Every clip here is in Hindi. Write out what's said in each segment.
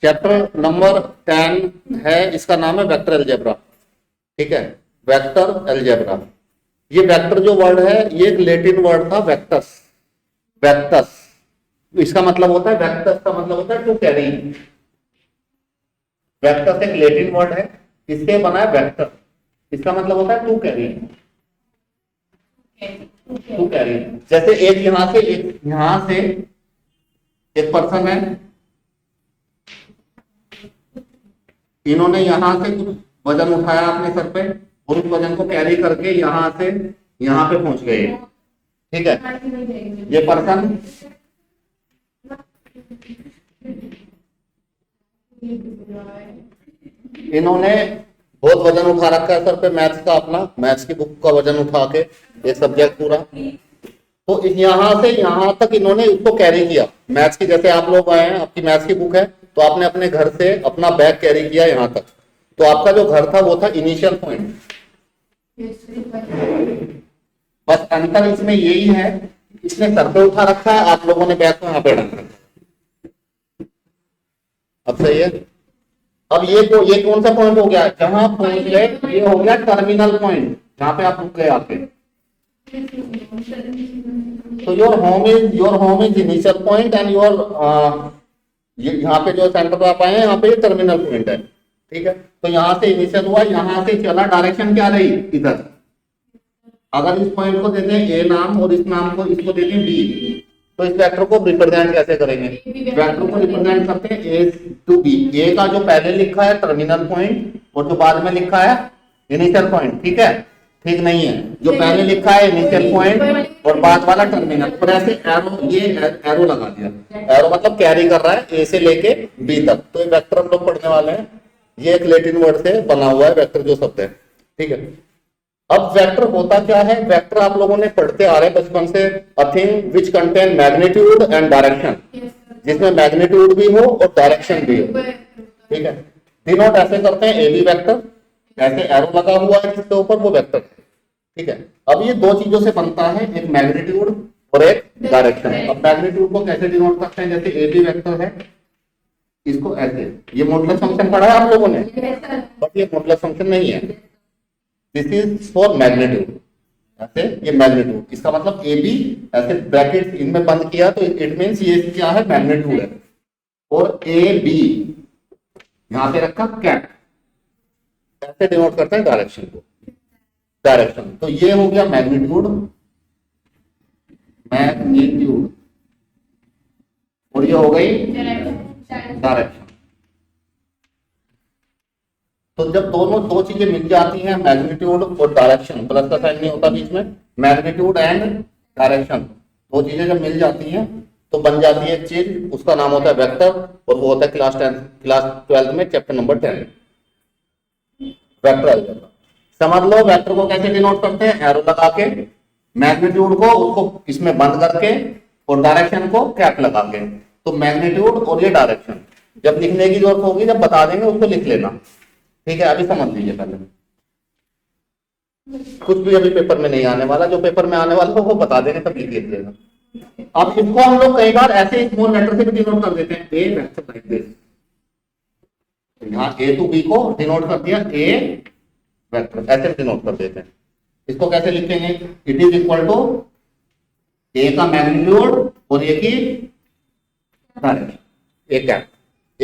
चैप्टर नंबर 10 है, इसका नाम है वेक्टर अलजेब्रा। ठीक है, वेक्टर अलजेब्रा। ये वेक्टर जो वर्ड है ये एक लैटिन वर्ड था, वेक्टस। वेक्टस इसका मतलब होता है, वेक्टस का मतलब होता है टू कैरी। वेक्टस एक लैटिन वर्ड है, इससे बना है वेक्टर। इसका मतलब होता है टू कैरी। टू कैरी, जैसे एक यहां से एक पर्सन है, इन्होंने यहां से कुछ वजन उठाया अपने सर पे और उस वजन को कैरी करके यहां से यहां पे पहुंच गए। ठीक है, ये पर्सन इन्होंने बहुत वजन उठा रखा है सर पे, मैथ्स का, अपना मैथ्स की बुक का वजन उठा के ये सब्जेक्ट पूरा, तो यहां से यहां तक इन्होंने उसको कैरी किया। मैथ्स की, जैसे आप लोग आए हैं, आपकी मैथ्स की बुक है, तो आपने अपने घर से अपना बैग कैरी किया यहां तक, तो आपका जो घर था वो था इनिशियल पॉइंट। बस अंतर इसमें यही है, इसने सर पे उठा रखा है, आप लोगों ने बैग को यहां पे रख रखा है। अब सही है। अब ये कौन सा पॉइंट हो गया, जहां पहुंच गए, ये हो गया टर्मिनल पॉइंट, जहां पे आप रुक गए आके। तो your home is initial point and यहाँ पे जो सेंटर पे आप आए हैं, यहाँ पे टर्मिनल पॉइंट है। ठीक है, तो यहाँ से इनिशियल हुआ, यहाँ से चला, डायरेक्शन क्या रही, इधर। अगर इस पॉइंट को देते हैं ए नाम और इस नाम को, इसको देते हैं बी, तो इस वेक्टर को रिप्रेजेंट कैसे करेंगे, वेक्टर को रिप्रेजेंट करते हैं ए टू बी। ए का जो पहले लिखा है टर्मिनल पॉइंट और जो बाद में लिखा है इनिशियल पॉइंट, ठीक है, ठीक नहीं है, जो पहले लिखा है इनिशियल पॉइंट और बाद वाला टर्मिनल, पर ऐसे एरो, ये एरो लगा दिया। एरो मतलब कैरी कर रहा है ए से लेके बी तक। तो ये वेक्टर हम लोग पढ़ने वाले हैं, ये एक लैटिन वर्ड से बना हुआ है वेक्टर जो शब्द है। ठीक है, अब वेक्टर होता क्या है, वेक्टर आप लोगों ने पढ़ते आ रहे हैं बचपन से, a thing which contain magnitude and direction, जिसमें मैग्नीट्यूड भी हो और डायरेक्शन भी हो। ठीक है, डिनोट ऐसे करते हैं, ए बी वेक्टर, ऐसे एरो लगा हुआ है जिसके ऊपर, वो वेक्टर है। ठीक है, अब ये दो चीजों से बनता है, एक मैग्नीट्यूड और एक डायरेक्शन। अब मैग्नीट्यूड को कैसे डिनोट करते हैं, जैसे ए बी वेक्टर है, इसको ऐसे, ये मॉडुलस फंक्शन पढ़ा है आप लोगों ने, बट ये मॉडुलस फंक्शन नहीं है, दिस इज फॉर मैग्नीट्यूड। ऐसे ये मैग्नीट्यूड, इसका मतलब ए बी ऐसे ब्रैकेट इनमें बंद किया तो इट मींस ये क्या है, मैग्नीट्यूड है। और ए बी यहां पे रखा कैप, ऐसे डिनोट करते हैं डायरेक्शन को, डायरेक्शन। तो ये हो गया मैग्नीट्यूड, मैग्नीट्यूड, और ये हो गई डायरेक्शन। तो जब दोनों दो चीजें मिल जाती हैं, मैग्नीट्यूड और डायरेक्शन, प्लस का साइन नहीं होता बीच में, मैग्नीट्यूड एंड डायरेक्शन, दो चीजें जब मिल जाती हैं तो बन जाती है एक चीज, उसका नाम होता है वेक्टर, और वो होता है क्लास 12 में चैप्टर नंबर 10, वेक्टर अलजेब्रा। समझ लो वेक्टर को कैसे डिनोट करते हैं, एरो लगा के, मैग्नीट्यूड को उसको इसमें बंद करके और डायरेक्शन को कैप लगा के। तो मैग्नीट्यूड और ये डायरेक्शन, जब लिखने की जरूरत होगी, जब बता देंगे उसको लिख लेना। ठीक है, अभी समझ लीजिए पहले, कुछ भी अभी पेपर में नहीं आने वाला, जो पेपर में आने वाला हो वो बता देंगे, तब लिख लीजिएगा। अब इसको हम लोग कई बार ऐसे स्मॉल वेक्टर से भी डिनोट कर देते हैं, ए वेक्टर लाइक दिस। यहाँ ए टू बी को डिनोट कर दिया, ए वेक्टर, ऐसे डिनोट कर देते हैं। इसको कैसे लिखेंगे, इट इज इक्वल टू ए का मैग्नीट्यूड और ए की डायरेक्शन, ए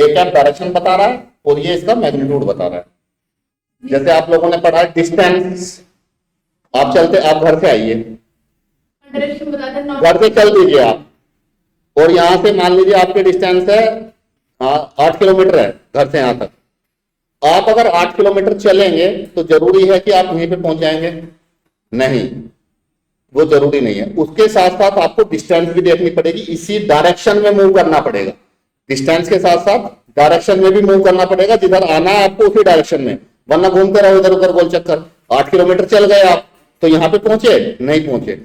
कैप डायरेक्शन बता रहा है और ये इसका मैग्नीट्यूड बता रहा है। जैसे आप लोगों ने पढ़ा है डिस्टेंस, आप घर से आइए, घर से चल दीजिए आप, और यहां से मान लीजिए आपके डिस्टेंस है 8 किलोमीटर है घर से यहां तक। आप अगर 8 किलोमीटर चलेंगे तो जरूरी है कि आप वहीं पे पहुंच जाएंगे? नहीं, वो जरूरी नहीं है। उसके साथ साथ आपको डिस्टेंस भी देखनी पड़ेगी, इसी डायरेक्शन में मूव करना पड़ेगा। डिस्टेंस के साथ साथ डायरेक्शन में भी मूव करना पड़ेगा, जिधर आना है आपको उसी डायरेक्शन में, वरना घूमते रहो इधर उधर गोल चक्कर। 8 किलोमीटर चल गए आप तो यहाँ पे पहुंचे नहीं पहुंचे,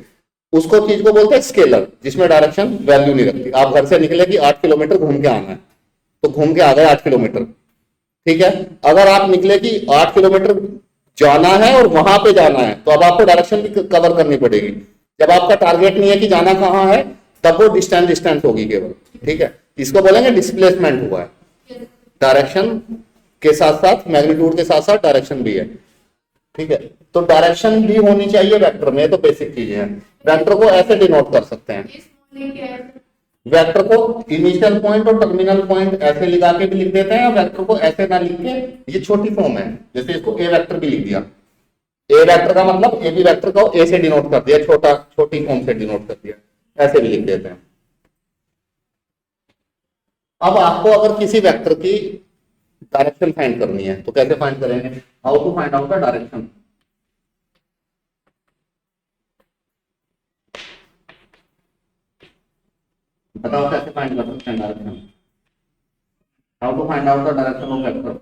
उसको चीज को बोलते हैं स्केलर, जिसमें डायरेक्शन वैल्यू नहीं रखती। आप घर से निकले कि 8 किलोमीटर घूम के आना है तो घूम के आ गए 8 किलोमीटर, ठीक है। अगर आप निकले कि 8 किलोमीटर जाना है और वहां पे जाना है तो अब आपको डायरेक्शन भी कवर करनी पड़ेगी। जब आपका टारगेट नहीं है कि जाना कहाँ है, तब वो डिस्टेंस होगी केवल, ठीक है। इसको बोलेंगे डिस्प्लेसमेंट हुआ है, डायरेक्शन के साथ साथ मैग्नीट्यूड के साथ साथ डायरेक्शन भी है। ठीक है, तो डायरेक्शन भी होनी चाहिए वेक्टर में, तो बेसिक चीजें हैं। वेक्टर को ऐसे डिनोट कर सकते हैं, वेक्टर को इनिशियल पॉइंट और टर्मिनल पॉइंट ऐसे लिखा के भी लिख देते हैं, वेक्टर को ऐसे ना लिख के, ये छोटी फॉर्म है, जैसे इसको ए वेक्टर भी लिख दिया, ए वेक्टर का मतलब ए बी वेक्टर को ए से डिनोट कर दिया, छोटी फॉर्म से डिनोट कर दिया, ऐसे भी लिख देते हैं। अब आपको अगर किसी वेक्टर की डायरेक्शन फाइंड करनी है तो कैसे फाइंड करेंगे? How to find out the direction. बताओ कैसे फाइंड कर सकते हैं direction? How to find out the direction of vector?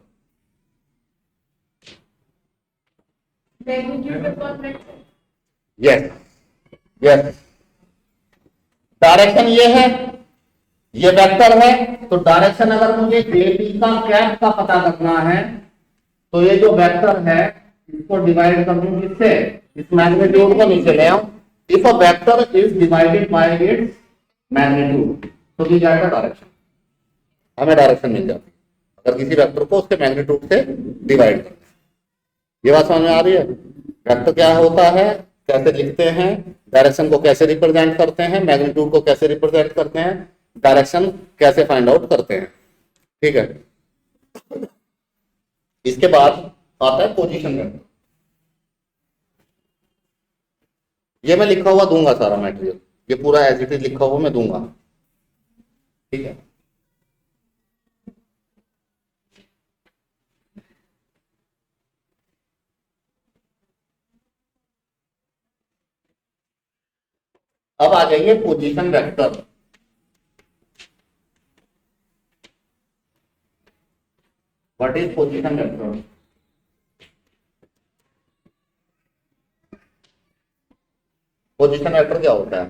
Yes yes, direction ये है, ये वेक्टर है, तो डायरेक्शन अगर मुझे ए बी का कैप का पता करना है तो ये जो वेक्टर है इसको डिवाइड कर दूं किससे? इस मैग्नीट्यूड को नीचे ले आऊं। If a vector is divided by its magnitude तो दी जाएगा डायरेक्शन, हमें डायरेक्शन मिल जाती है अगर किसी वेक्टर को उसके मैग्नीट्यूड से डिवाइड करना है। ये बात समझ में आ रही है? वेक्टर क्या होता है, कैसे लिखते हैं, डायरेक्शन को कैसे रिप्रेजेंट करते हैं, मैग्नीट्यूड को कैसे रिप्रेजेंट करते हैं, डायरेक्शन कैसे फाइंड आउट करते हैं। ठीक है, इसके बाद आता है पोजीशन वेक्टर। ये मैं लिखा हुआ दूंगा सारा मटेरियल, ये पूरा एज इट इज लिखा हुआ मैं दूंगा। ठीक है, अब आ जाइए position vector. What is position vector? Position vector क्या होता है?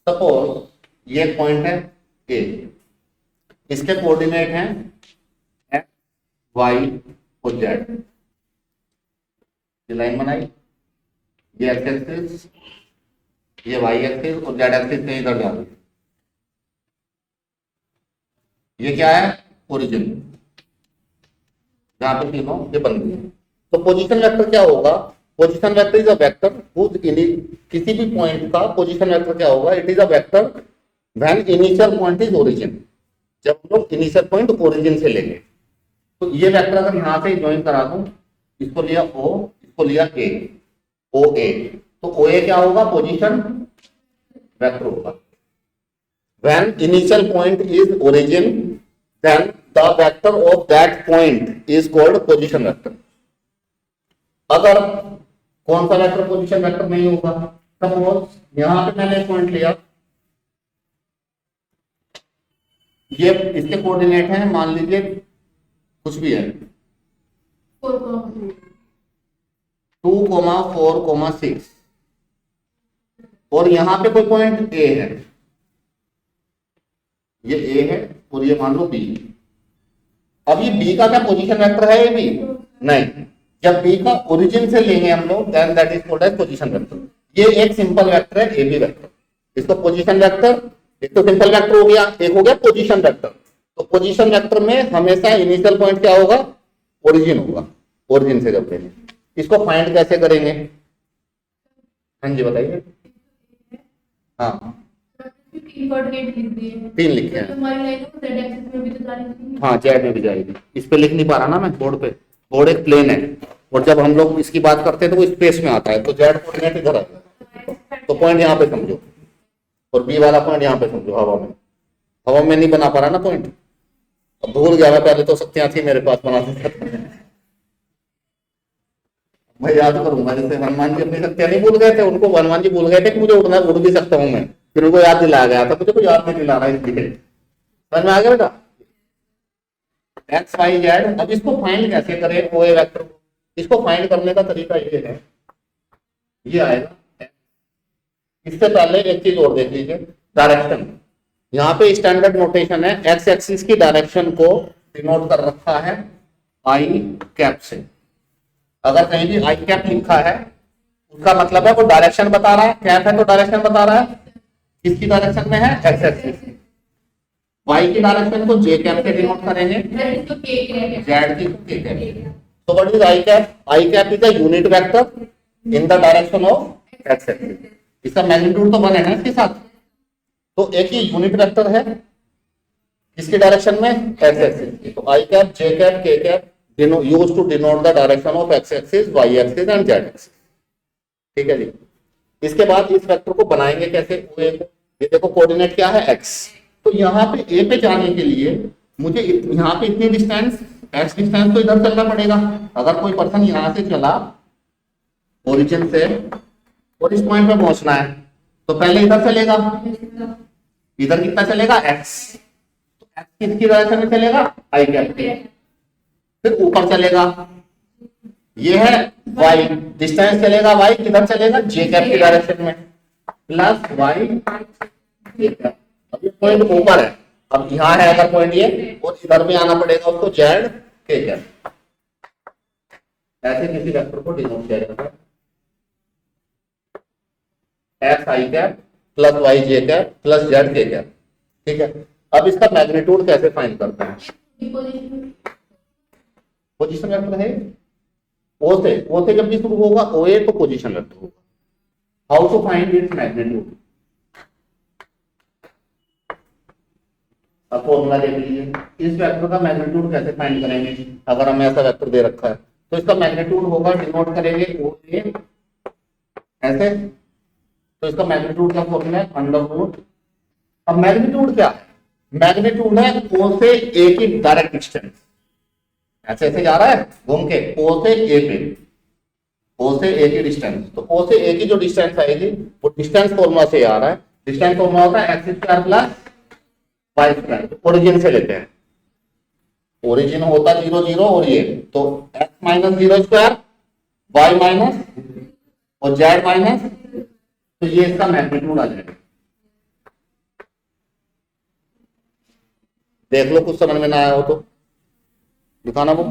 सपोज ये पॉइंट है ए, इसके कोऑर्डिनेट हैं एक्स वाई और जेड। ये लाइन बनाई, ये एक्स एक्सिस, ये वाई एक्सिस और जेड एक्सिस में इधर जा रही है। ये क्या है? ओरिजिन, जहां पे तीनों ये बन गई है। तो पोजीशन वेक्टर क्या होगा? Position vector is a vector किसी भी पॉइंट का पोजीशन वेक्टर क्या होगा? It is a vector when initial point is origin, जब हम लोग इनिशियल पॉइंट ओरिजिन से लेंगे। तो ये वेक्टर अगर यहां से ज्वाइन करा दूं, इसको लिया ओ, इसको लिया ए, ओ ए, तो ओ ए क्या होगा? पोजीशन वेक्टर होगा। When initial point is origin then the vector of that point is called position vector। अगर कौन सा वेक्टर पोजीशन वेक्टर नहीं होगा? सपोज यहां पे मैंने पॉइंट लिया, ये इसके कोऑर्डिनेट हैं, मान लीजिए कुछ भी है 2,4,6 और यहां पे कोई पॉइंट ए है, ये ए है और ये मान लो बी। अब ये बी का क्या पोजीशन वेक्टर है? ये बी नहीं, जब बी का ओरिजिन से लेंगे हम लोग then that is called as position vector. ये एक सिंपल वेक्टर है, ए बी वेक्टर, इसको पोजीशन वेक्टर, एक तो सिंपल वेक्टर हो गया, एक हो गया पोजीशन वेक्टर। तो पोजीशन वेक्टर में हमेशा इनिशियल पॉइंट क्या होगा? ओरिजिन होगा, ओरिजिन से जब लेंगे। इसको फाइंड कैसे करेंगे? हाँ जी बताइए। हाँ तीन लिखे हैं, हाँ जेड में भी जाएगी। इस पे लिख नहीं पा रहा ना मैं बोर्ड पे, बोर्ड एक प्लेन है और जब हम लोग इसकी बात करते हैं तो वो स्पेस में आता है, तो जेड कोऑर्डिनेट इधर आता है, तो पॉइंट यहाँ पे समझो और बी वाला पॉइंट यहाँ पे समझो। हवा में नहीं बना पा रहा ना पॉइंट, अब भूल गया मैं, पहले तो शक्तियां थी मेरे पास बनाते मैं याद करूंगा। जैसे हनुमान जी अपनी शक्तियां नहीं भूल गए थे, उनको हनुमान जी भूल गए थे कि मुझे उड़ना, उड़ भी सकता हूं मैं, फिर उनको याद दिलाया गया था, मुझे कोई याद नहीं दिला रहा इसलिए। समझ में आ गया बेटा? X Y Z. अब इसको फाइंड कैसे करें ओ ए वेक्टर को? इसको फाइंड करने का तरीका ये है, ये आएगा। इससे पहले एक चीज और देख लीजिए, डायरेक्शन। यहाँ पे स्टैंडर्ड नोटेशन है, एक्स एक्सिस की डायरेक्शन को डिनोट कर रखा है आई कैप से। अगर कहीं भी आई कैप लिखा है उसका मतलब है वो डायरेक्शन बता रहा है, कैप है तो डायरेक्शन बता रहा है। किसकी डायरेक्शन में है? X axis. y की डायरेक्शन को j कैप से डिनोट करेंगे, Z तो K है। z की k cap. So what is I cap? I cap is a unit vector in the direction of x axis. इसका मैग्नीट्यूड तो 1 है ना इसके साथ, तो एक ही यूनिट वेक्टर है किसकी डायरेक्शन में, x एक्सिस। तो I cap, j cap, k cap used to denote the direction of x axis, y axis and z axis. ठीक है जी। इसके बाद इस वेक्टर को बनाएंगे कैसे, OA को। ये देखो कोऑर्डिनेट क्या है x, तो यहाँ पे A पे जाने के लिए मुझे यहाँ पे इतनी डिस्टेंस x डिस्टेंस तो इधर चलना पड़ेगा। अगर कोई पर्सन यहाँ से चला ओरिजिन से और इस पॉइंट पे पहुंचना है तो पहले इधर चलेगा, इधर कितना चलेगा x, तो x किसकी डायरेक्शन में चलेगा, I कैप के। फिर ऊपर चलेगा, ये है y, डिस्टेंस चलेगा y किधर चलेगा, j कैप की डायरेक्शन में, प्लस y। अब ये पॉइंट ऊपर है, अब यहाँ है अगर पॉइंट ये, और इधर भी आना पड़ेगा उसको z k कैप। ऐसे किसी वेक्टर को डिनोट किया जाता है x I cap plus y j cap plus z k cap. ठीक है, अब इसका मैग्नीट्यूड कैसे फाइंड करते हैं, पोजीशन वेक्टर है ओ से जब भी शुरू होगा OA तो पोजीशन वेक्टर होगा। How to find its magnitude, अब फॉर्मूला देख लीजिए। इस वेक्टर का मैग्नीट्यूड कैसे फाइंड करेंगे, अगर हमें ऐसा वेक्टर दे रखा है तो इसका मैग्नीट्यूड होगा, डिनोट करेंगे OA ऐसे, तो इसका मैग्नीट्यूड का फॉर्मूला है अंडर रूट। अब मैग्नीट्यूड क्या है, मैग्नीट्यूड है O से A की डायरेक्ट डिस्टेंस, ऐसे ऐसे जा रहा है घूम के O से A पे, O से A की डिस्टेंस, तो O से A की जो डिस्टेंस आएगी वो डिस्टेंस फॉर्मूला से आ रहा है। डिस्टेंस फॉर्मूला होता है x square plus y square, origin से लेते हैं, ओरिजिन होता 0 0 और ये तो x minus 0 square, y minus और z माइनस, तो ये इसका मैग्नीट्यूड आ जाएगा। देख लो कुछ समझ में ना आया हो तो दिखाना वो।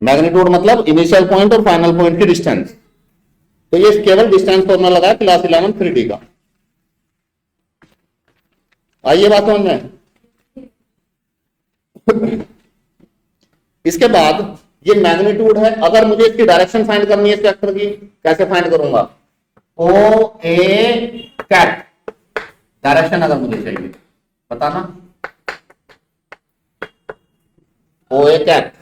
मैग्नीट्यूड मतलब इनिशियल पॉइंट और फाइनल पॉइंट की डिस्टेंस, तो ये केवल डिस्टेंस फॉर्मूला लगा है क्लास 11 3D का। आइए बात समझ में। इसके बाद ये मैग्नीट्यूड है, अगर मुझे इसकी डायरेक्शन फाइंड करनी है इस वेक्टर की, कैसे फाइंड करूंगा, ओ ए कैप डायरेक्शन अगर मुझे चाहिए बताना, ओ ए कैप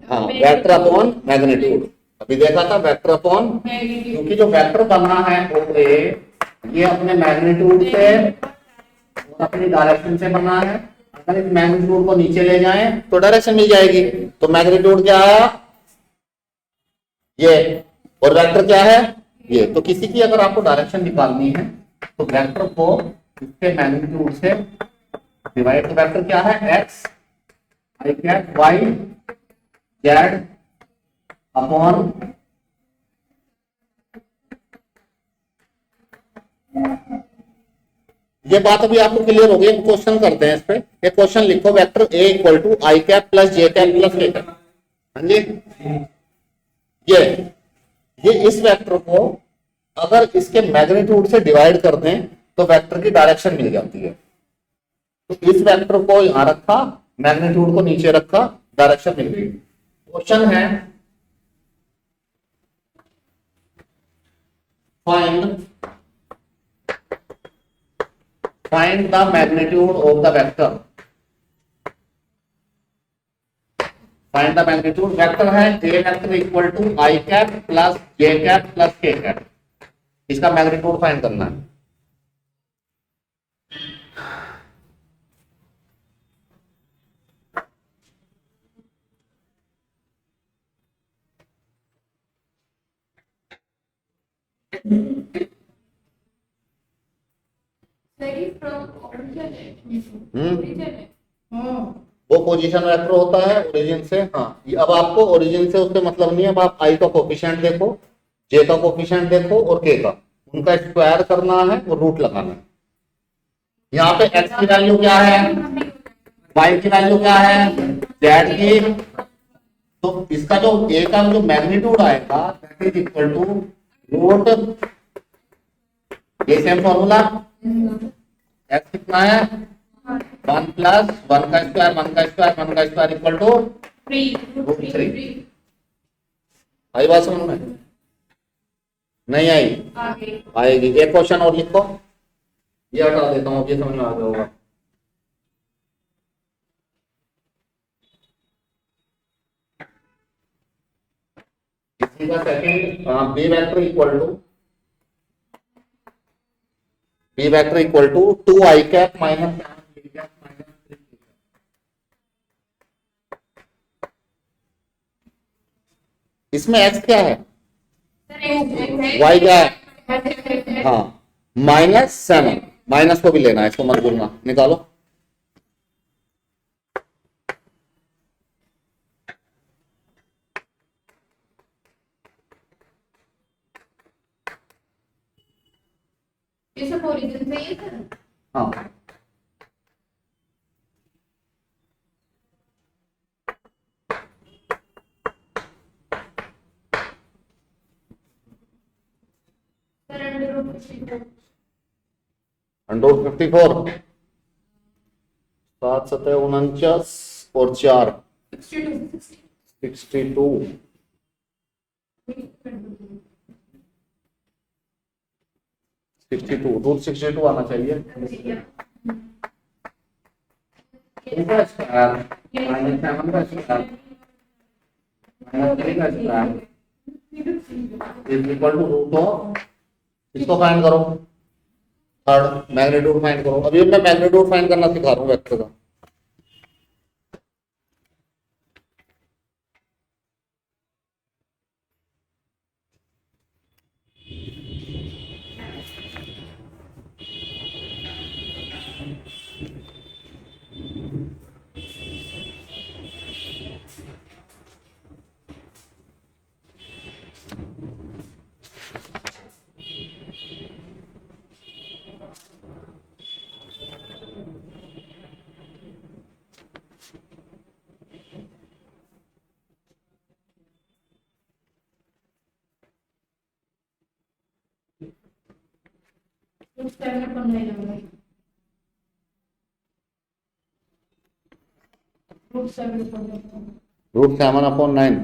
हाँ वेक्टर अपॉन मैग्नीट्यूड। अभी देखा था वेक्टर अपॉन, क्योंकि जो वेक्टर बनना है ओ ए ये अपने मैग्नीट्यूड से और अपनी डायरेक्शन से बना है। अगर इस मैग्नीट्यूड को नीचे ले जाएं तो डायरेक्शन मिल जाएगी। तो मैग्नीट्यूड क्या आया ये, और वेक्टर क्या है ये। तो किसी की अगर आपको डायरेक्शन निकालनी है तो वेक्टर को इसके मैग्नीट्यूड से डिवाइड, तो वेक्टर क्या है x I cap y z upon ये बात अभी आपको क्लियर हो गई। क्वेश्चन करते हैं इस पे, ये क्वेश्चन लिखो vector a equal to I cap plus j cap plus k cap. हाँ जी, ये इस वेक्टर को अगर इसके मैग्नीट्यूड से डिवाइड कर दें तो वेक्टर की डायरेक्शन मिल जाती है। तो इस वेक्टर को यहां रखा, मैग्नीट्यूड को नीचे रखा, डायरेक्शन मिल गई। क्वेश्चन है find the magnitude of the vector, find the magnitude vector है a vector equal to I cap plus j cap plus k cap, इसका मैग्नीट्यूड फाइंड करना है। वो पोजीशन वेक्टर होता है ओरिजिन से। हाँ, अब आपको ओरिजिन से उससे मतलब नहीं है, अब आप I का कोफिशिएंट देखो, J का कोफिशिएंट देखो और K का, उनका स्क्वायर करना है और रूट लगाना है। यहाँ पे x की वैल्यू क्या है, y की वैल्यू क्या है, z की, तो इसका जो A का जो मैग्नीट्यूड आएगा that is equal to root ये सेम फॉर्मूला। एक्स कितना है 1 प्लस 1 का स्क्वायर 1 का स्क्वायर 1 का स्क्वायर इक्वल टू √3। आई बात समझ में? नहीं आई? आएगी। एक क्वेश्चन और लिखो, ये हटा देता हूँ, ये समझ में आ गया होगा। इसी का second B vector equal to 2i cap minus इसमें x क्या है y क्या है? हाँ -7, माइनस को भी लेना है, इसको मत भूलना। निकालो। ये सब ओरिजिन से ही था। हाँ √54 7 7 49 और 4 62 √62 आना चाहिए। इसका स्क्वायर -7 का स्क्वायर -3 का स्क्वायर इज इक्वल टू √2। इसको फाइंड करो, थर्ड मैग्नीट्यूड फाइंड करो। अभी मैं मैग्नीट्यूड फाइंड करना सिखा रहा हूँ वेक्टर का। √7/9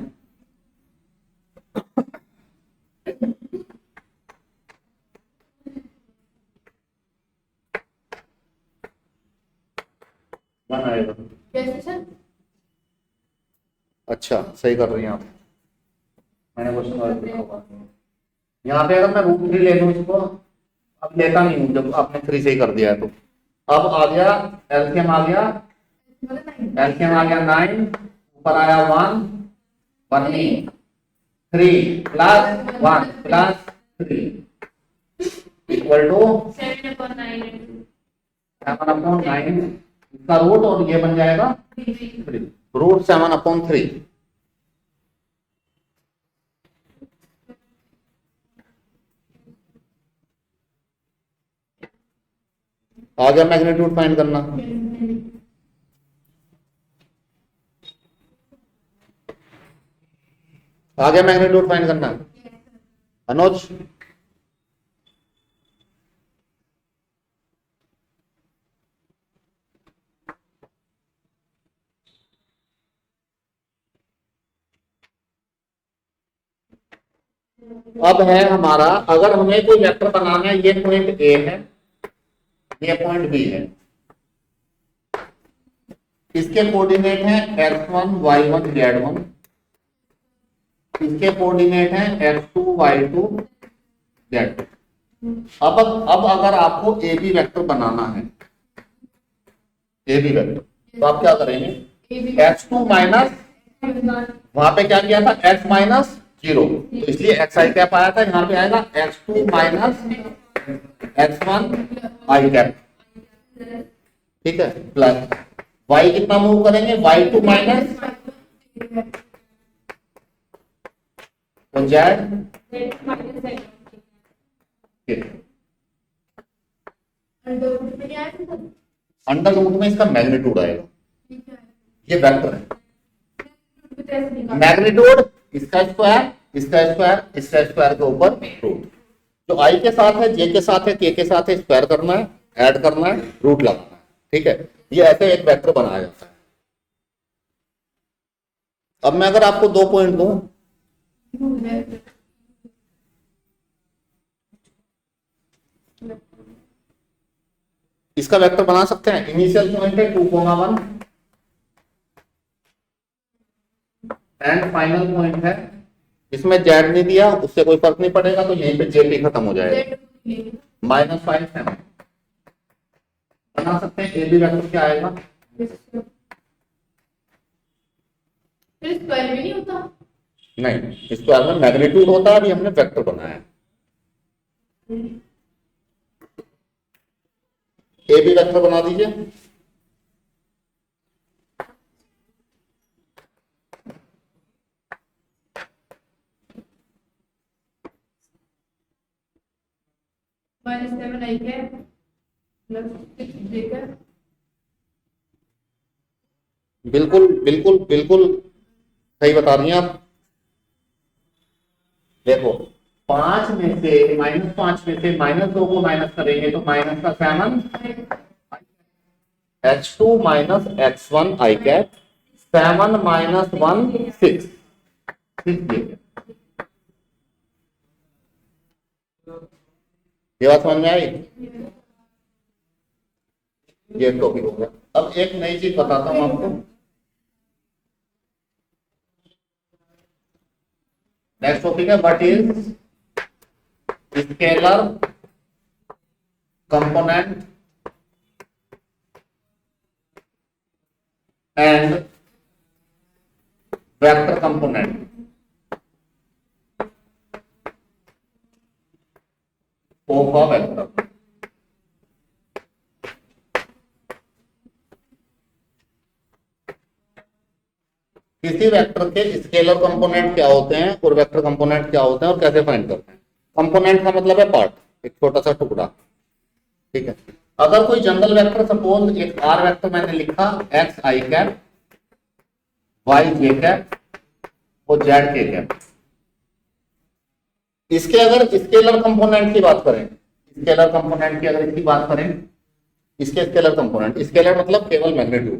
वन आएगा। कैसे सर? अच्छा सही कर रही हैं आप। मैंने क्वेश्चन और लिखा होगा यहाँ पे। अगर मैं √3 ले लूँ इसको, अब लेता नहीं हूँ जब आपने 3 से ही कर दिया है तो। अब आ गया एलसीएम, आ गया 9, ऊपर आया 1 1 3 प्लस 1 प्लस 3 इक्वल टू 7/9। इसका रूट और ये बन जाएगा 3 √7/3। आ गया मैग्नीट्यूड फाइंड करना। आ गया मैग्नीट्यूड फाइंड करना अनुज। अब है हमारा, अगर हमें कोई वेक्टर बनाना है, ये पॉइंट ए है, ये पॉइंट बी है, इसके कोऑर्डिनेट है x1 y1 z1, इसके कोऑर्डिनेट है x2 y2 z2। अब अगर आपको ए बी वेक्टर बनाना है, ए बी वेक्टर, तो आप क्या करेंगे? x2 माइनस, वहां पे क्या किया था x माइनस 0, तो इसलिए xi कैप आया था, यहाँ पे आएगा x2 minus x1 i cap. ठीक है, प्लस y कितना मूव करेंगे? y2 minus z under root में इसका मैग्नीट्यूड आएगा। ये वेक्टर है, मैग्नीट्यूड इसका स्क्वायर इसका स्क्वायर इसका स्क्वायर के ऊपर रूट। जो आई के साथ है, जे के साथ है, के साथ है, स्क्वायर करना है, ऐड करना है, रूट लगाना है। ठीक है, ये ऐसे एक वेक्टर बनाया जाता है। अब मैं अगर आपको 2 पॉइंट दूं, इसका वेक्टर बना सकते हैं। इनिशियल पॉइंट है 2,1 एंड फाइनल पॉइंट है, इसमें जेड नहीं दिया, उससे कोई फर्क नहीं पड़ेगा, तो यहीं पे जेड ही खत्म हो जाएगा। -5 7 बना सकते हैं। ए बी वेक्टर क्या आएगा? फिर स्क्वायर भी नहीं होता। नहीं, स्क्वायर में मैग्नीट्यूड होता है, अभी हमने वेक्टर बनाया है। ए बी वेक्टर बना दीजिए। -7 आई है प्लस 6 जे का। बिल्कुल बिल्कुल बिल्कुल सही बता रही हैं आप। देखो, 5 में से -5 में से -2 को माइनस करेंगे तो माइनस का 7 h2 माइनस x1 आई कैप 7 माइनस 1 6 ये बात समझ में आई? ये टॉपिक हो गया। अब एक नई चीज बताता हूं आपको। नेक्स्ट टॉपिक है what is scalar component and vector component. Of a vector. किसी वेक्टर के स्केलर कंपोनेंट क्या होते हैं और वेक्टर कंपोनेंट क्या होते हैं और कैसे फाइंड करते हैं। कंपोनेंट का मतलब है पार्ट, एक छोटा सा टुकड़ा। ठीक है, अगर कोई जनरल वेक्टर, सपोज एक आर वेक्टर मैंने लिखा, x I cap, Y J cap और जेड के कैप। इसके अगर स्केलर कंपोनेंट की बात करें, स्केलर कंपोनेंट की अगर इसकी बात करें, इसके स्केलर कंपोनेंट, स्केलर मतलब केवल मैग्नीट्यूड,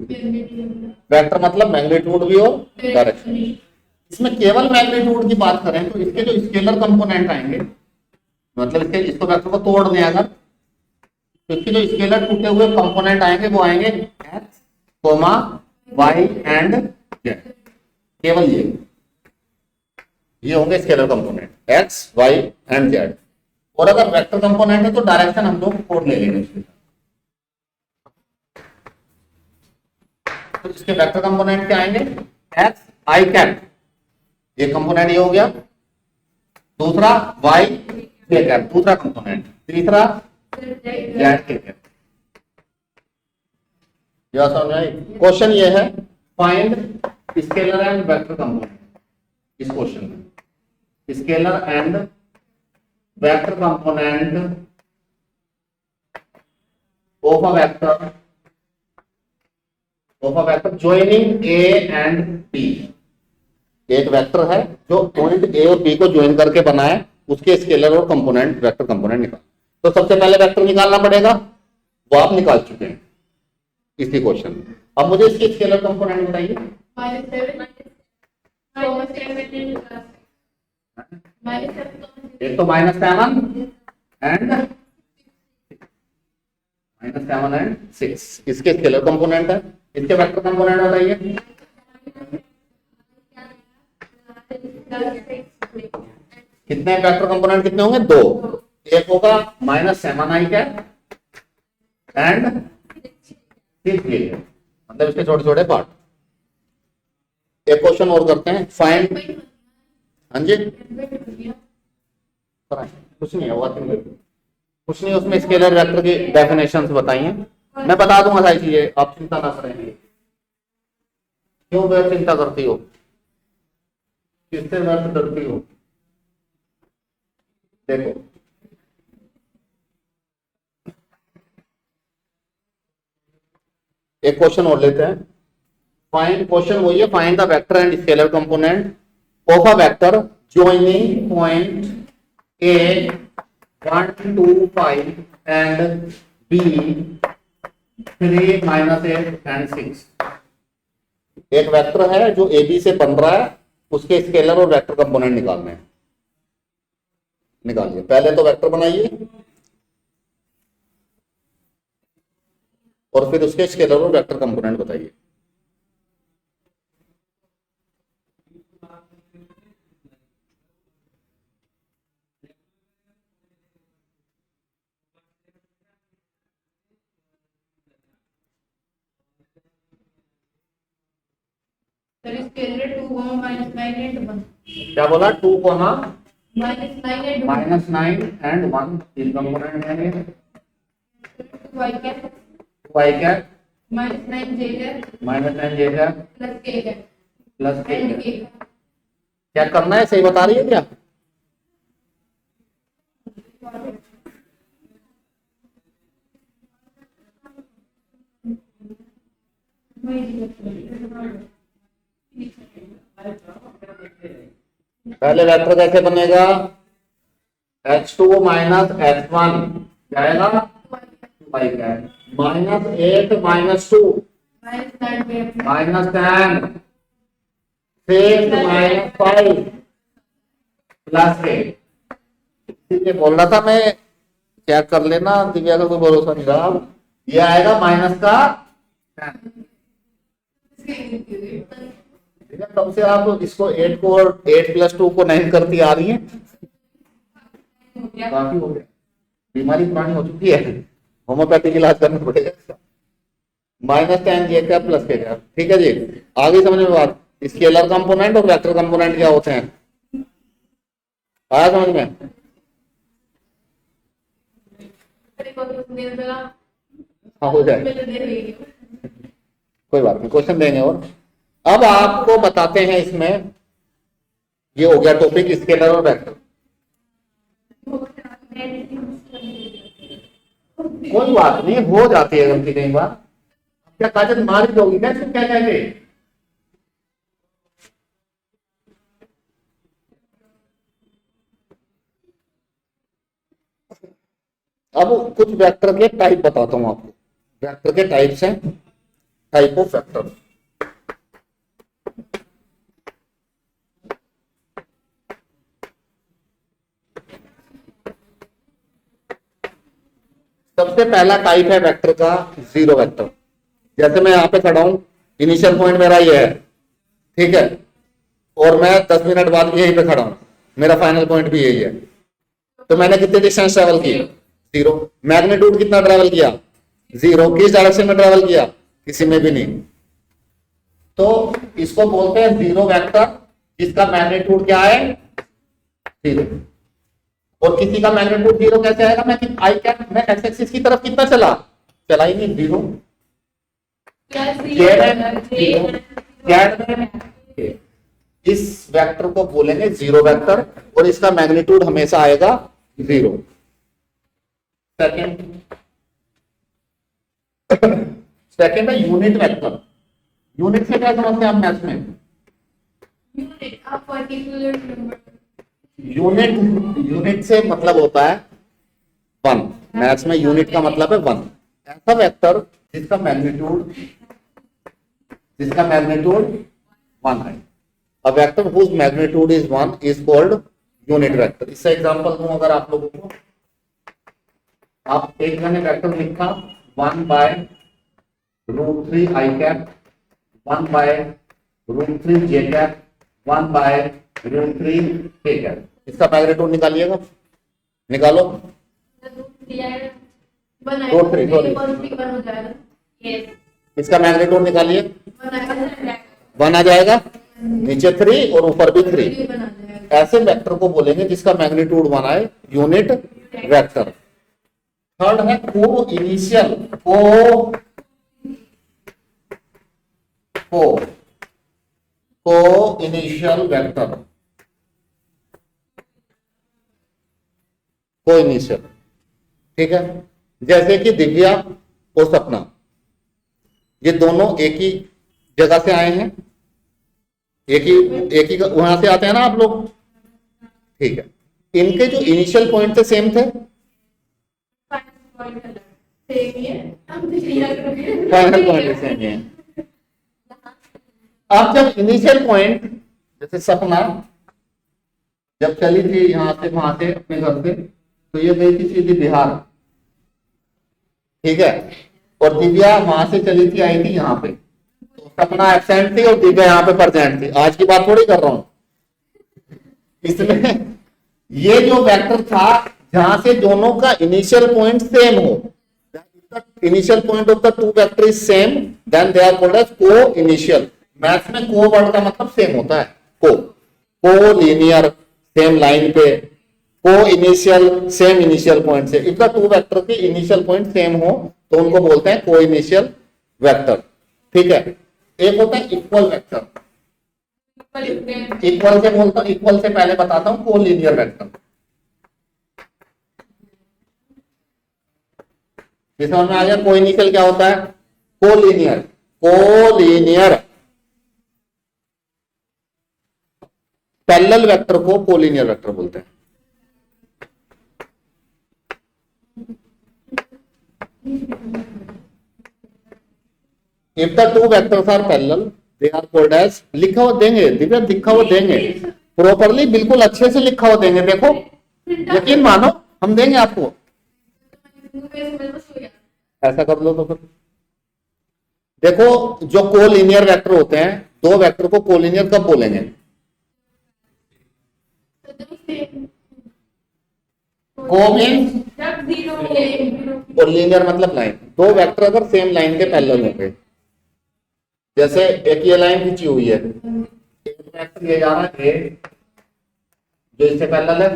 वेक्टर मतलब मैग्नीट्यूड भी और डायरेक्शन। इसमें केवल मैग्नीट्यूड की बात करें तो इसके जो स्केलर कंपोनेंट आएंगे, मतलब इसको वेक्टर को तोड़ दें अगर, तो इसके जो स्केलर टूटे हुए कंपोनेंट आएंगे वो आएंगे एक्स, वाई एंड जेड। केवल ये होंगे scalar component X, Y and Z. और अगर वेक्टर कंपोनेंट है तो डायरेक्शन हम लोग कोड ले लेंगे उसके। तो इसके वेक्टर कंपोनेंट क्या आएंगे? एक्स आई कैप, ये कंपोनेंट ये हो गया। दूसरा वाई जे कैप, दूसरा कंपोनेंट। तीसरा जेड के कैप। यह समझ आई? क्वेश्चन ये है, find scalar and vector component. इस क्वेश्चन में scalar and vector component of a vector joining A and B. एक वेक्टर है जो पॉइंट ए और बी को ज्वाइन करके बना है, उसके स्केलर और कंपोनेंट, वेक्टर कंपोनेंट निकाल। तो सबसे पहले वेक्टर निकालना पड़ेगा, वो आप निकाल चुके हैं इसी क्वेश्चन में। अब मुझे इसके स्केलर कंपोनेंट बताइए। एक तो -7 एंड 6 इसके स्केलर कंपोनेंट है। इसके वेक्टर कंपोनेंट बताइए। कितने वेक्टर कंपोनेंट कितने होंगे? 2। एक होगा -7 आई कैप एंड 6 जे कैप, मतलब इसके छोटे छोटे पार्ट। एक क्वेश्चन और करते हैं, फाइंड। हाँ जी, कुछ नहीं हुआ, कुछ नहीं, उसमें स्केलर वेक्टर की डेफिनेशंस बताइए। मैं बता दूंगा सारी चीजें, आप चिंता ना करें। क्यों वह चिंता करती हो? किससे वह डरती हो? देखो, एक क्वेश्चन और लेते हैं। फाइंड, क्वेश्चन वही है, find the vector and scalar component of a vector joining point A 1 2 5 and B 3 -8 and 6। एक वेक्टर है जो ए बी से बन रहा है, उसके स्केलर और वेक्टर कंपोनेंट निकालने हैं। निकालिए, पहले तो वेक्टर बनाइए और फिर उसके स्केलर और वेक्टर कंपोनेंट बताइए। सर स्केलर 2 -9 एंड 1 क्या बोला? 2 कोमा -9 एंड 1 -9 एंड 1 तीन कंपोनेंट है। 2y cap y cap -9j cap -9 j cap plus k cap plus k and cap. k क्या करना है, सही बता रही है क्या? पहले वेक्टर कैसे बनेगा? h2 माइनस h1 जाएगा y कैप -8 -2 -9 कैप -10 6 -5 प्लस के। ठीक है, बोल रहा था मैं, क्या कर लेना, दिव्या का कोई भरोसा नहीं रहा। ये आएगा माइनस का 10। ठीक है, तब से आप इसको 8 को और 8 + 2 को 9 करती आ रही हैं। काफी हो गया, बीमारी पुरानी हो चुकी है, होम्योपैथिक इलाज करना पड़ेगा। -10 j कैप प्लस के कैप। ठीक है जी, आगे समझ में बात। स्केलर कंपोनेंट और वेक्टर कंपोनेंट क्या होते हैं, आया समझ में? हाँ, हो जाए, कोई बात नहीं, क्वेश्चन देंगे। और अब आपको बताते हैं इसमें, ये हो गया टॉपिक स्केलर और वेक्टर। कोई बात नहीं, हो जाती है गलती कई बार। क्या काजल मारी दोगी क्या इसको, क्या कहेंगे? अब कुछ वेक्टर के टाइप बताता हूं आपको। वेक्टर के टाइप्स हैं, टाइप ऑफ वेक्टर। सबसे पहला टाइप है वेक्टर का जीरो वेक्टर। जैसे मैं यहां पे खड़ा हूं, इनिशियल पॉइंट मेरा ये है, ठीक है, और मैं 10 मिनट बाद यहीं पे खड़ा हूं, मेरा फाइनल पॉइंट भी यही है। तो मैंने कितनी डिस्टेंस ट्रेवल की? 0। मैग्नीट्यूड कितना ट्रेवल किया? 0। किस डायरेक्शन में ट्रेवल किया? किसी में भी नहीं। तो इसको बोलते हैं जीरो वेक्टर, जिसका मैग्नीट्यूड क्या है? 0। और किसी का मैग्नीट्यूड 0 कैसे आएगा? मैं एक्स एक्सिस की तरफ कितना चला ही नहीं, 0। इस वेक्टर को बोलेंगे जीरो वेक्टर, और इसका मैग्नीट्यूड हमेशा आएगा 0। सेकंड है यूनिट वेक्टर। यूनिट से क्या समझते हैं आप मैथ्स में? यूनिट से मतलब होता है 1। मैथ्स में यूनिट का मतलब है 1। ऐसा वेक्टर जिसका मैग्नीट्यूड 1 है। A vector whose magnitude is 1 is called unit vector। इससे एग्जांपल दूं अगर आप लोगों को, आप एक मैंने वेक्टर लिखा 1/√3 i cap, 1/√3 j cap, 1/√3 k cap. इसका मैग्नीट्यूड निकालिएगा, निकालो। इसका मैग्नीट्यूड निकालिए, 1 आ जाएगा, नीचे 3 और ऊपर भी 3। ऐसे वेक्टर को बोलेंगे जिसका मैग्नीट्यूड 1 आए, यूनिट वेक्टर। थर्ड है को इनिशियल वेक्टर। को इनिशियल, ठीक है, जैसे कि दिव्या और सपना, ये दोनों एक ही जगह से आए हैं, एक ही वहां से आते हैं ना आप लोग, ठीक है। इनके जो इनिशियल पॉइंट थे सेम थे, सेम ही है, अब तो क्लियर करोगे। फाइनल पॉइंट सेम है। अब जब इनिशियल पॉइंट, जैसे सपना जब चली थी यहाँ से वहां से अपने घर से, तो ये गई थी सीधी बिहार, ठीक है, और दिव्या वहां से चली थी, आई थी यहाँ पे, तो सपना एब्सेंट थी और दिव्या यहाँ पे प्रेजेंट थी। आज की बात थोड़ी कर रहा हूं, इसमें ये जो वेक्टर था जहां से दोनों का इनिशियल पॉइंट सेम हो, initial point of the two vector is same, then they are called as coinitial. Maths में को वर्ड का मतलब सेम होता है, को लीनियर सेम लाइन पे, को इनिशियल सेम इनिशियल पॉइंट से। इफ द टू वेक्टर के इनिशियल पॉइंट सेम हो तो उनको बोलते हैं को इनिशियल वेक्टर, ठीक है। एक होता है इक्वल वेक्टर, इक्वल से बोलता हूं, इक्वल से पहले बताता हूं को लीनियर वेक्टर। ये समझ में आ गया? को इनिशियल क्या होता है? कोलिनियर, कोलिनियर पैरेलल वेक्टर को कोलिनियर वेक्टर बोलते हैं। If the two vectors are parallel they are called as, लिखा हुआ देंगे दिव्या, लिखा हुआ देंगे प्रॉपरली, बिल्कुल अच्छे से लिखा हुआ देंगे, देखो यकीन मानो हम देंगे आपको। ऐसा कर लो तो फिर देखो, जो कोलिनियर वेक्टर होते हैं, दो वेक्टर को कोलिनियर कब बोलेंगे? को मीन्स और लीनियर मतलब लाइन, दो वेक्टर अगर सेम लाइन के पैरेलल होंगे, जैसे एक ये लाइन खींची हुई है, एक वेक्टर ये जा रहा है ए, जो इससे पैरेलल है,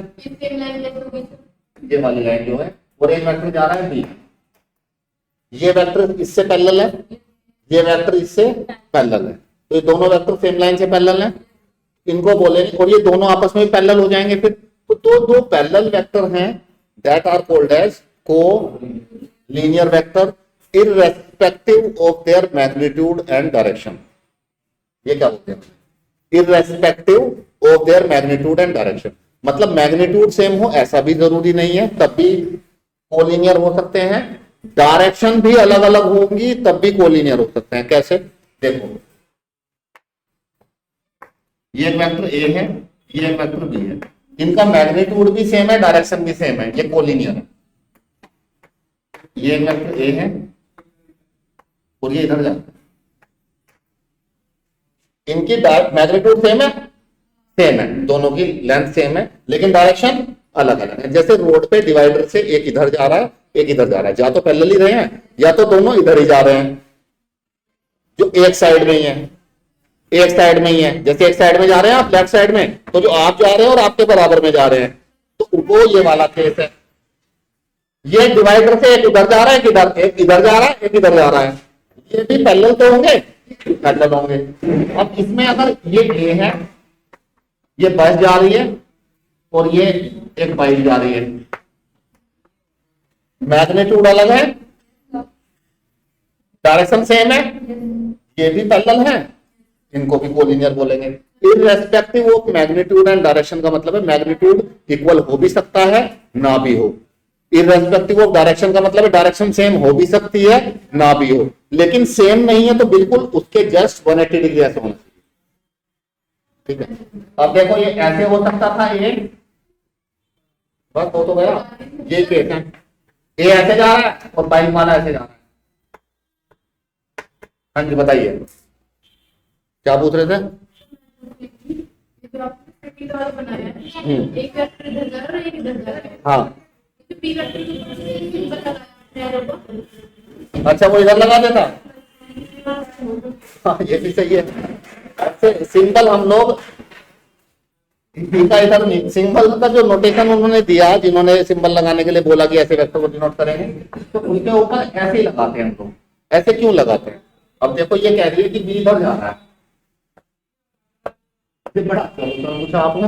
ये वाली लाइन जो है, और एक वेक्टर जा रहा है बी, ये वेक्टर इससे पैरेलल है, ये वेक्टर इससे पैरेलल है, तो ये दोनों वेक्टर सेम लाइन से पैरेलल हैं, इनको बोलेंगे, और ये दोनों आपस में पैरेलल हो जाएंगे फिर, तो दो पैरेलल वेक्टर हैं, दैट आर कॉल्ड एज को linear vector irrespective of their magnitude and direction. ये क्या बोलते हैं? Irrespective of their magnitude and direction, मतलब मैग्नीट्यूड सेम हो ऐसा भी जरूरी नहीं है, तब भी कोलिनियर हो सकते हैं, डायरेक्शन भी अलग अलग होंगी तब भी कोलिनियर हो सकते हैं। कैसे? देखो, ये एक वेक्टर ए है, ये एक वेक्टर बी है, इनका मैग्नीट्यूड भी सेम है, डायरेक्शन भी सेम है, ये कोलिनियर है। ये एक वेक्टर ए है और ये इधर जाता है, इनकी मैग्नीट्यूड सेम है, दोनों की लेंथ सेम है, लेकिन डायरेक्शन अलग अलग है। जैसे रोड पे डिवाइडर से एक इधर जा रहा है, एक इधर जा रहा है, या तो पैरेलल ही रहे हैं या तो दोनों इधर ही जा रहे हैं, जो एक साइड में ही है, एक साइड में ही है। जैसे एक साइड में जा रहे हैं आप लेफ्ट साइड में, तो जो आप जा रहे हैं और आपके बराबर में जा रहे हैं, तो वो ये वाला केस है। ये डिवाइडर से एक इधर जा रहा है, एक इधर जा रहा है, एक इधर जा रहा है, ये भी पैरेलल तो होंगे, पैरेलल होंगे। अब इसमें अगर ये ए है, ये बस जा रही है और ये एक बाइक जा रही है, मैग्नीट्यूड अलग है, डायरेक्शन सेम है, ये भी पैरेलल है, इनको भी कोलिनियर बोलेंगे। Irrespective of magnitude and direction का मतलब है मैग्नीट्यूड इक्वल हो भी सकता है ना भी हो, इररेस्पेक्टिव ऑफ डायरेक्शन का मतलब है डायरेक्शन सेम हो भी सकती है ना भी हो, लेकिन सेम नहीं है तो बिल्कुल उसके जस्ट 180 डिग्री ऐसे होना चाहिए, ठीक है। अब देखो ये ऐसे हो सकता था, ये बस हो तो गया, ये केस है, ए ऐसे जा रहा है और बाइक वाला ऐसे जा रहा है। हाँ जी बताइए, क्या पूछ रहे थे? एक वेक्टर इधर जा रहा है, एक इधर जा रहा है। हाँ, बी वेक्टर को सिंबल लगाया है, अच्छा वो इधर लगा देता, हाँ ये भी सही है। ऐसे सिंबल हम लोग इधर नहीं, सिंबल का जो नोटेशन उन्होंने दिया, जिन्होंने सिंबल लगाने के लिए बोला कि ऐसे वेक्टर को डिनोट करेंगे, तो उनके ऊपर ऐसे ही लगाते हैं हम लोग। ऐसे क्यों लगाते हैं? अब देखो ये कह रही है कि बी इधर जा रहा है, ये बड़ा पूछा आपने,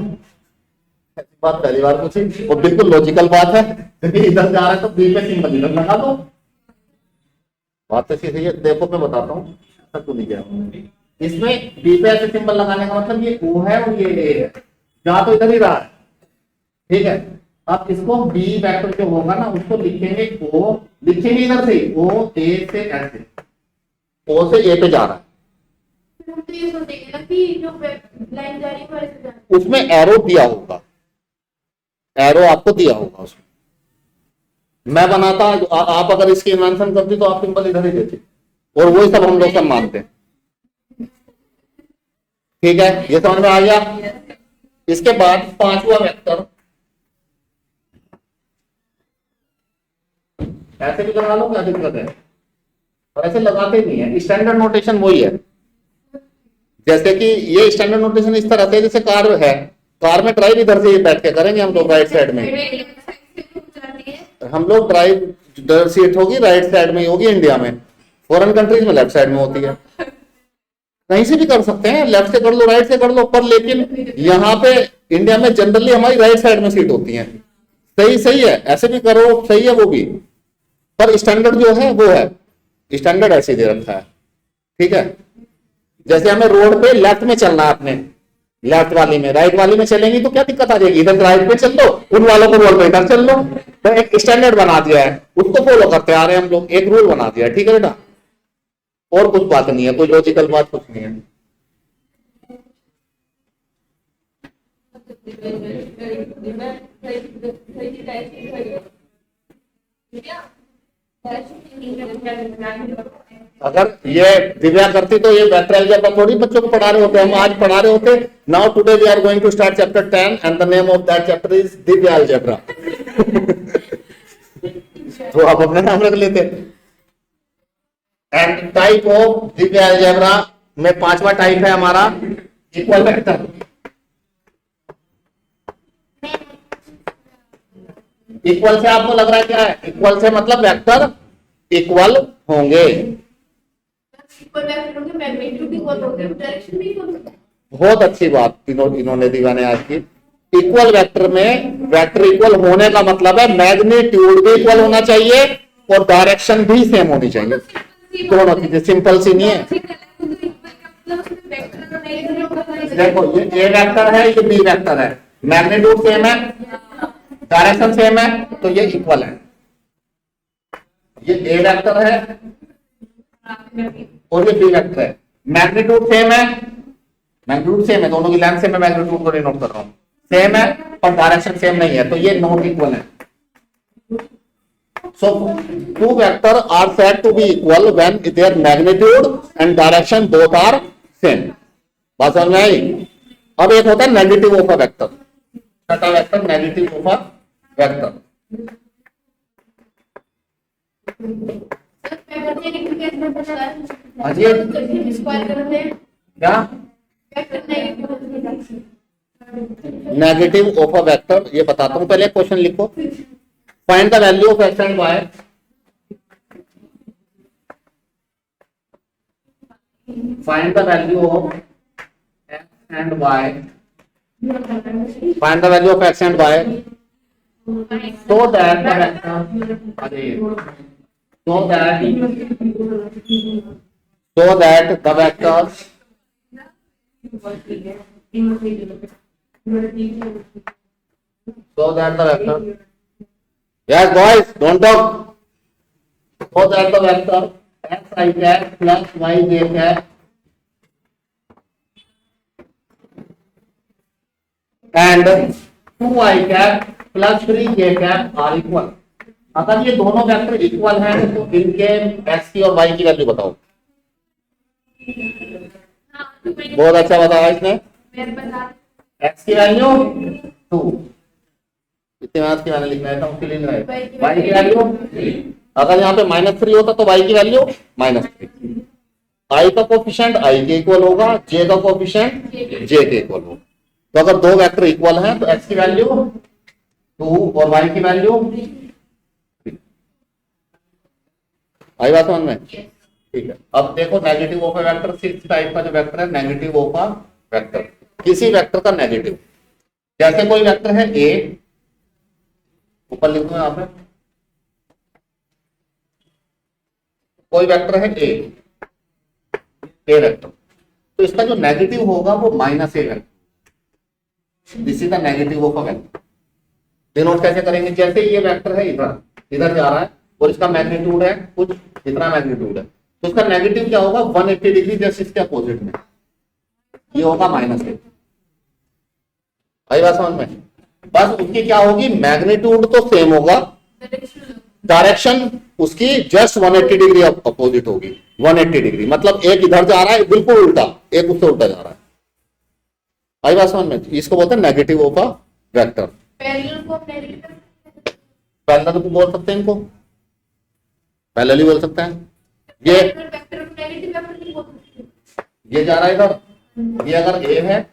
ऐसी बात पहली बार पूछी और बिल्कुल लॉजिकल बात है, इधर जा रहा है तो बी पे सिंबल इधर लगा दो, बात तो सीधी है। देखो मैं बताता हूँ ऐसा क्यों नहीं किया, इसमें बी पे ऐसे सिंबल लगाने का मतलब ये ओ है और ये ए है, जहां तो इधर ही रहा है, ठीक है। अब इसको बी वेक्टर जो होगा ना उसको लिखेंगे ओ, लिखेंगे इधर से ओ ए से ऐसे, ओ से ए पे जा रहा है, फिर हम तो ये सोचेंगे ना कि जो लाइन जा रही है वो ऐसे जा रही है। उसमें एरो दिया होगा, एरो आपको दिया होगा उसमें। मैं बनाता आप अगर इसकी इन्वेंशन करती तो आप सिंबल इधर ही देते, और वही सब हम लोग सब मानते हैं। ठीक है, ये समझ में आ गया। इसके बाद पांचवा वेक्टर, ऐसे भी लगा लो, क्या दिक्कत है, और ऐसे लगाते नहीं है। स्टैंडर्ड नोटेशन वही है, जैसे कि ये स्टैंडर्ड नोटेशन इस तरह से, जैसे कार है, कार में ड्राइव इधर से बैठ के करेंगे हम लोग राइट साइड में, हम लोग ड्राइव सीट होगी राइट साइड में ही होगी इंडिया में, फॉरेन कंट्रीज में लेफ्ट साइड में होती है। कहीं से भी कर सकते हैं, लेफ्ट से कर लो राइट से कर लो, पर लेकिन यहाँ पे इंडिया में जनरली हमारी राइट साइड में सीट होती है। सही सही है, ऐसे भी करो सही है वो भी, पर स्टैंडर्ड जो है वो है, स्टैंडर्ड ऐसे दे रखा है। ठीक है, जैसे हमें रोड पे लेफ्ट में चलना है, अपने लेफ्ट वाली में, राइट वाली में चलेंगी तो क्या दिक्कत आ जाएगी, इधर राइट पे चल लो, उन वालों को बोल पे इधर चल लो। तो एक स्टैंडर्ड बना दिया है, उसको फॉलो करते आ रहे हैं हम लोग, एक रूल बना दिया है। ठीक है बेटा, और कुछ बात नहीं है, कोई लॉजिकल बात कुछ नहीं है। अगर ये दिव्या करती तो ये वेक्टर अलजेब्रा थोड़ी बच्चों को पढ़ा रहे होते, हम आज पढ़ा रहे होते। Now today we are going to start chapter 10 and the name of that chapter is Divya algebra. तो आप अपना नाम रख लेते। And type of Divya algebra में पांचवा टाइप है हमारा इक्वल वेक्टर। इक्वल से आपको लग रहा है क्या है, इक्वल से मतलब वेक्टर इक्वल होंगे। इक्वल वेक्टर होंगे, मैग्नीट्यूड इक्वल होंगे, डायरेक्शन भी इक्वल होगा। बहुत अच्छी बात इन्होंने दीवा ने आज की। इक्वल वेक्टर में वेक्टर इक्वल होने का मतलब है मैग्नीट्यूड भी इक्वल होना चाहिए और डायरेक्शन भी सेम होनी चाहिए। दोनों चीजें, सिंपल सी नहीं है। देखो ये ए वेक्टर है, ये बी वेक्टर है, मैग्नीट्यूड सेम है, डायरेक्शन सेम है, तो ये इक्वल है। ये ए वेक्टर है और ये बी वेक्टर है, मैग्नीट्यूड सेम है, मैग्नीट्यूड सेम है, दोनों की लेंथ सेम है, मैग्नीट्यूड को डिनोट कर रहा हूं, सेम है, पर डायरेक्शन सेम नहीं है, तो ये नॉट इक्वल है। So two vector are said to be equal when their magnitude and direction both are same। बात समझ में आई। अब एक होता है नेगेटिव ऑफ अ वेक्टर, छठा vector negative of a vector. क्या नेगेटिव ऑफ अ वेक्टर, ये बताता हूं, पहले क्वेश्चन लिखो। Find the value of x and y. Find the value of x and y. Find the value of x and y. So that the vector. So that the vectors. So that the vector. Yes, boys, don't talk. So that the vector x I cap plus y j cap and 2i cap plus 3j cap are equal। अगर ये दोनों वेक्टर इक्वल हैं तो इनके x की और y की वैल्यू बताओ। बहुत अच्छा बताया इसने। x की वैल्यू 2, इतना की वैल्यू लिखना है, उसके लिए y की वैल्यू 3। अगर यहाँ पे -3 होता तो y की वैल्यू -3। i का कोफिशिएंट i के इक्वल होगा, j का कोफिशिएंट j के इक्वल होगा। तो अगर दो वेक्टर इक्वल हैं तो x की वैल्यू 2 और y की वैल्यू 3। आई बात समझ में? ठीक है। अब देखो negative of a vector, 6 type का जो वेक्टर है नेगेटिव ऑफ अ वेक्टर, किसी वेक्टर का नेगेटिव। जैसे कोई वेक्टर है a, ऊपर लिख दो यहाँ पे, कोई वेक्टर है ए वेक्टर, तो इसका जो नेगेटिव होगा वो -a vector. This is the negative of a vector. Denote कैसे करेंगे? जैसे ये वेक्टर है इधर इधर जा रहा है और इसका मैग्नीट्यूड है कुछ इतना मैग्नीट्यूड है, तो इसका नेगेटिव क्या होगा? 180 डिग्री, जैसे इसके अपोजिट में ये होगा -1। आई बात समझ में? बस उसकी क्या होगी? मैग्नीट्यूड तो सेम होगा, डायरेक्शन उसकी जस्ट 180 डिग्री अपोजिट होगी। 180 डिग्री मतलब एक इधर जा रहा है बिल्कुल उल्टा, एक उससे उल्टा जा रहा है। आई बात समझ में? इसको बोलते हैं negative of a vector. Parallel को नेगेटिव पैरेलल को बोल सकते हैं, इनको पैरेलल ही बोल सकते हैं। ये वेक्टर को नेगेटिव वेक्टर नहीं बोल सकते। ये जा रहा है इधर, ये अगर ए है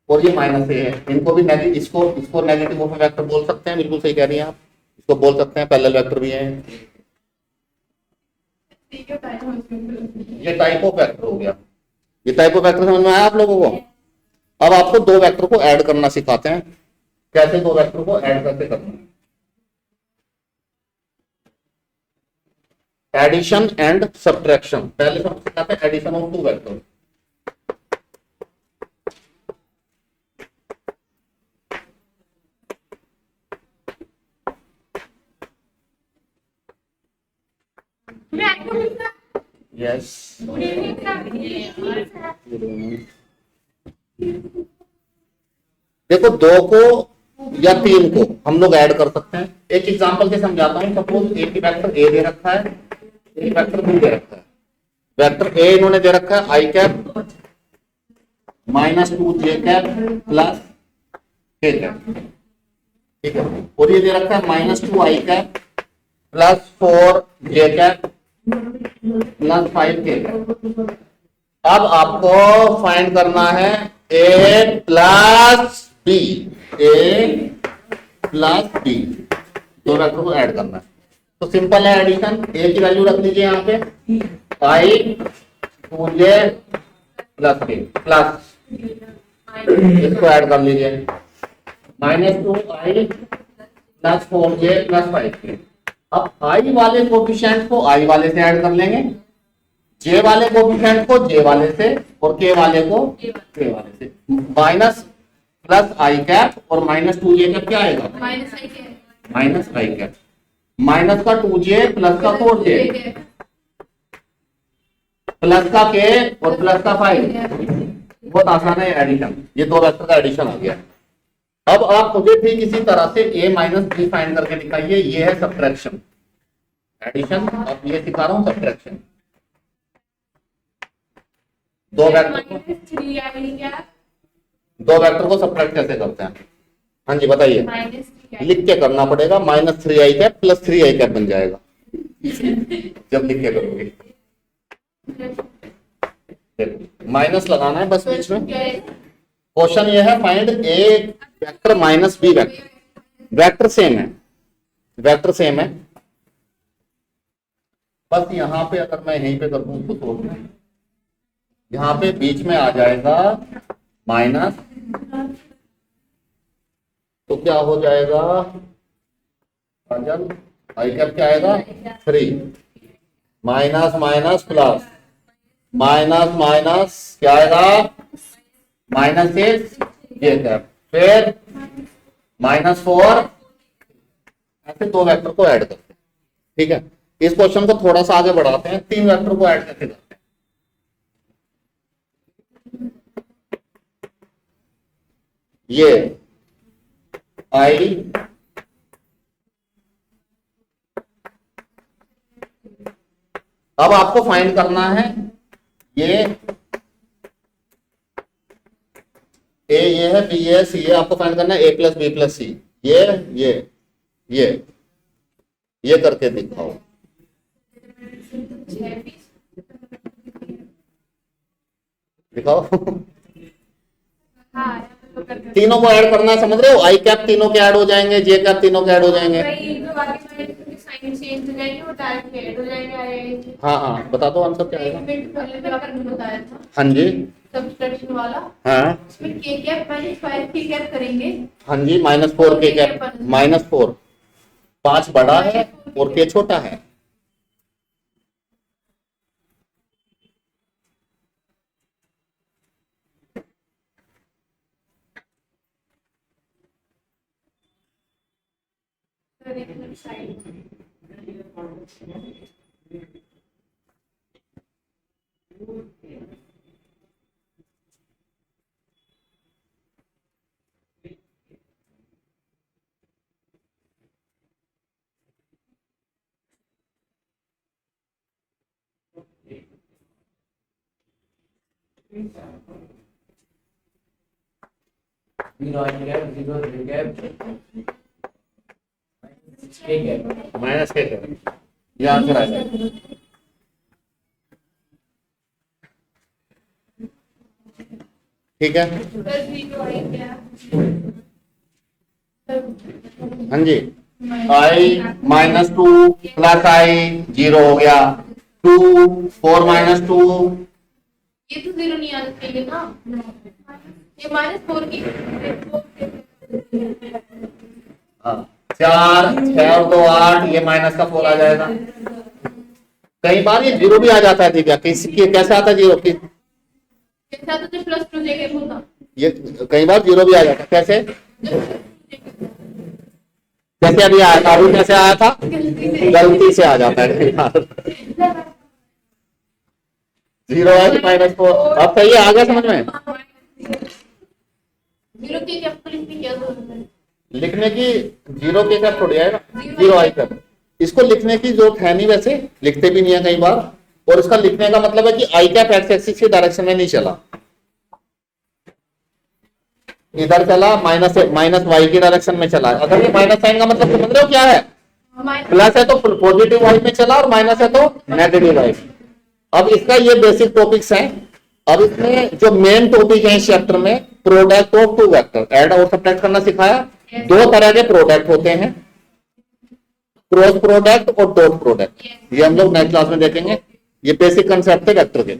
और ये -a है, इनको भी नेगेटिव, इसको नेगेटिव ऑफ वेक्टर बोल सकते हैं। बिल्कुल सही कह रही हैं आप, इसको बोल सकते हैं, पैरेलल वेक्टर भी है। ठीक है, टाइम हो गया। ये टाइप ऑफ वेक्टर हो गया। ये टाइप ऑफ वेक्टर समझ में आया आप लोगों को? अब आपको दो वेक्टर को ऐड करना सिखाते हैं, कैसे दो वेक्टर को ऐड करके करना है। Addition and subtraction. पहले हम सिखाते हैं addition of two vector. Yes, देखो दो को या तीन को हम लोग ऐड कर सकते हैं। एक एग्जांपल से समझाता हूं। सपोज एक वेक्टर ए दे रखा है, एक वेक्टर बी दे रखा है। वेक्टर ए इन्होंने दे रखा है I cap -2j cap plus k cap, ठीक है। और ये दे रखा है -2i cap plus 4j cap plus 5k cap. अब आपको फाइंड करना है A plus B, A plus B, दो वेक्टर को ऐड करना है। तो सिंपल है एडिशन। ए की वैल्यू रख लीजिए यहाँ पे आई 2j प्लस के प्लस, इसको ऐड कर लीजिए -2i plus 4j plus 5k। अब आई वाले कोफिशिएंट को आई वाले से ऐड कर लेंगे, जे वाले कोफिशिएंट को जे वाले से और के वाले को के वाले से। माइनस प्लस आई कैप और -2j कैप क्या आएगा? -i cap. माइनस का 2j प्लस का 4j प्लस का k और प्लस का 5। बहुत आसान है एडिशन। ये दो वेक्टर का एडिशन हो गया। अब आप मुझे ठीक इसी तरह से a माइनस बी फाइंड करके दिखाइए। ये है सब्ट्रैक्शन। एडिशन, अब ये सिखा रहा हूं सब्ट्रैक्शन। दो वेक्टर को सब्ट्रैक्ट कैसे करते हैं? हाँ जी बताइए। लिख के करना पड़ेगा। -3i cap plus 3i cap बन जाएगा जब लिख के करोगे। माइनस लगाना है बस बीच में। क्वेश्चन ये है find A vector minus B vector. Vector same है, वेक्टर सेम है। बस यहां पे अगर मैं यहीं पे कर दूं तो तोड़ दूं, यहां पे बीच में आ जाएगा माइनस, तो क्या हो जाएगा? आई कैप क्या आएगा? 3 minus minus plus minus minus क्या आएगा? -6 ये कैप, फिर -4। ऐसे दो वेक्टर को ऐड करते हैं, ठीक है। इस क्वेश्चन को थोड़ा सा आगे बढ़ाते हैं। तीन वेक्टर को ऐड कैसे करते हैं? ये आई अब आपको फाइंड करना है ये ए, ये है बी, ये सी, ये आपको फाइंड करना है ए प्लस बी प्लस सी। ये ये करके दिखाओ। दिखाओ तीनों को ऐड करना है, समझ रहे हो? आई कैप तीनों के ऐड हो जाएंगे, जे कैप तीनों के ऐड हो जाएंगे। हाँ हाँ बता दो आंसर क्या आएगा। हाँ जी सब्ट्रैक्शन वाला, हाँ इसमें k कैप -5k कैप करेंगे। हाँ जी -4k कैप, -4। 5 बड़ा है और k छोटा है। diagonal side. Zero I gap, zero J gap, K gap. Minus के ये आंसर आएगा। ठीक है, Plus zero I gap. हाँ जी, i माइनस 2 प्लस i 0 हो गया, 2 4 माइनस 2 ये तो जीरो नहीं आना चाहिए ना, ये -4 की 4 6 और 2 8, ये माइनस का 4 आ जाएगा। कई बार ये जीरो भी आ जाता है दिव्या, कैसे आता है जीरो की, जैसा तो +2 जगह होता, ये कई बार जीरो भी आ जाता है। कैसे कैसे अभी आया था, अभी कैसे आया था, गलती से आ जाता है कई बार। 0 है -4, अब सही है, आ गया समझ में। जीरो की कैपिटल की क्या जरूरत है? लिखने की जीरो के साथ थोड़ी आएगा, 0 आई कर, इसको लिखने की जरूरत है नहीं, वैसे लिखते भी नहीं है कई बार। और इसका लिखने का मतलब है कि आई कैप एक्स एक्सिस की डायरेक्शन में नहीं चला, इधर चला, माइनस वाई की डायरेक्शन में चला। अगर ये माइनस साइन का मतलब समझ रहे हो क्या है, प्लस है तो पॉजिटिव वाई में चला और माइनस है तो नेगेटिव वाई। अब इसका ये बेसिक टॉपिक्स हैं। अब इसमें जो मेन टॉपिक है इस चैप्टर में, product of two vector, add और सब्ट्रैक्ट करना सिखाया। दो तरह के प्रोडक्ट होते हैं, क्रॉस प्रोडक्ट और डॉट प्रोडक्ट, ये हम लोग नेक्स्ट क्लास में देखेंगे। ये बेसिक कंसेप्ट है वेक्टर के।